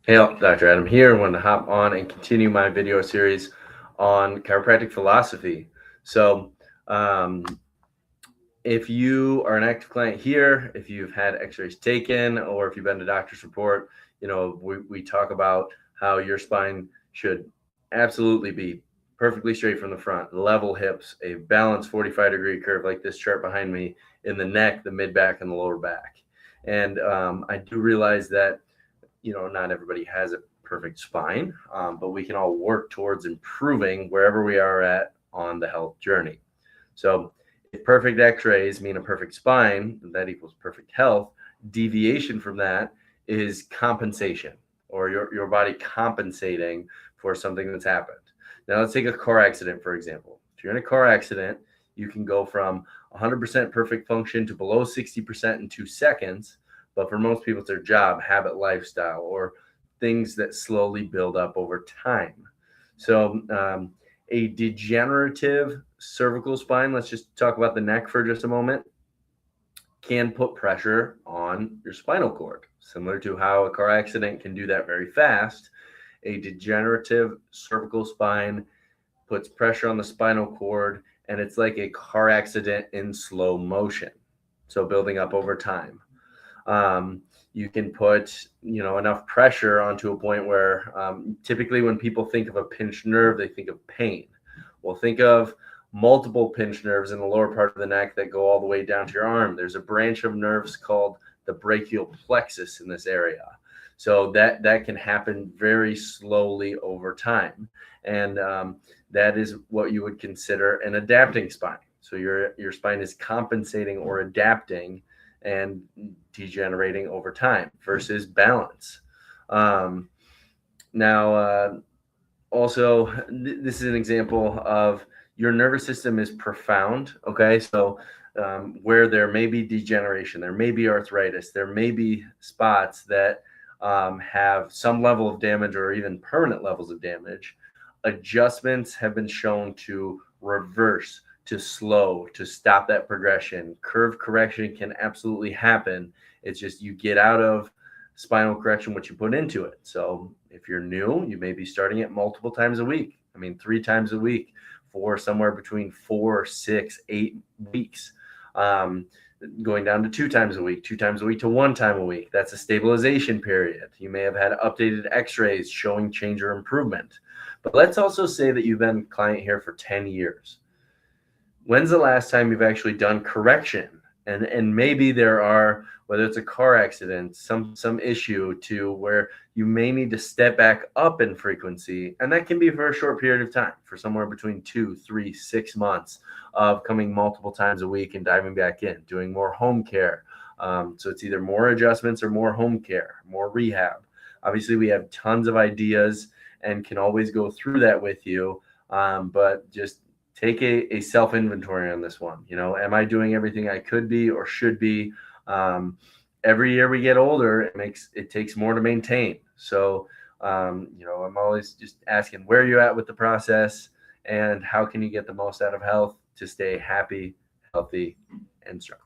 Hey, Dr. Adam here. I wanted to hop on and continue my video series on chiropractic philosophy. So, um, if you are an active client here, if you've had x-rays taken, or if you've been to doctor's report, we talk about how your spine should absolutely be perfectly straight from the front, level hips, a balanced 45-degree curve like this chart behind me in the neck, the mid back, and the lower back. And I do realize that not everybody has a perfect spine, but we can all work towards improving wherever we are at on the health journey. So if perfect x-rays mean a perfect spine, that equals perfect health. Deviation from that is compensation, or your body compensating for something that's happened. Now let's take a car accident, for example. If you're in a car accident, you can go from 100% perfect function to below 60% in 2 seconds. But for most people, it's their job, habit, lifestyle, or things that slowly build up over time. So a degenerative cervical spine, let's just talk about the neck for just a moment, can put pressure on your spinal cord, similar to how a car accident can do that very fast. A degenerative cervical spine puts pressure on the spinal cord, and it's like a car accident in slow motion, so building up over time. You can put enough pressure onto a point where typically when people think of a pinched nerve, they think of pain. Well, think of multiple pinched nerves in the lower part of the neck that go all the way down to your arm. There's a branch of nerves called the brachial plexus in this area. So that can happen very slowly over time. And that is what you would consider an adapting spine. So your spine is compensating or adapting and degenerating over time versus balance. Also, this is an example of your nervous system is profound. Okay, so where there may be degeneration, there may be arthritis, there may be spots that have some level of damage or even permanent levels of damage. Adjustments have been shown to reverse, to slow, to stop that progression. Curve correction can absolutely happen. It's just you get out of spinal correction what you put into it. So if you're new, you may be starting it multiple times a week. 3 times a week for somewhere between 4, 6, 8 weeks. Going down to 2 times a week, 2 times a week to 1 time a week. That's a stabilization period. You may have had updated x-rays showing change or improvement. But let's also say that you've been a client here for 10 years. When's the last time you've actually done correction? And maybe there are, whether it's a car accident, some issue to where you may need to step back up in frequency. And that can be for a short period of time, for somewhere between 2, 3, 6 months of coming multiple times a week and diving back in, doing more home care. So it's either more adjustments or more home care, more rehab. Obviously, we have tons of ideas and can always go through that with you. But just take a self-inventory on this one. Am I doing everything I could be or should be? Every year we get older, it takes more to maintain. So, I'm always just asking where you're at with the process and how can you get the most out of health to stay happy, healthy, and strong.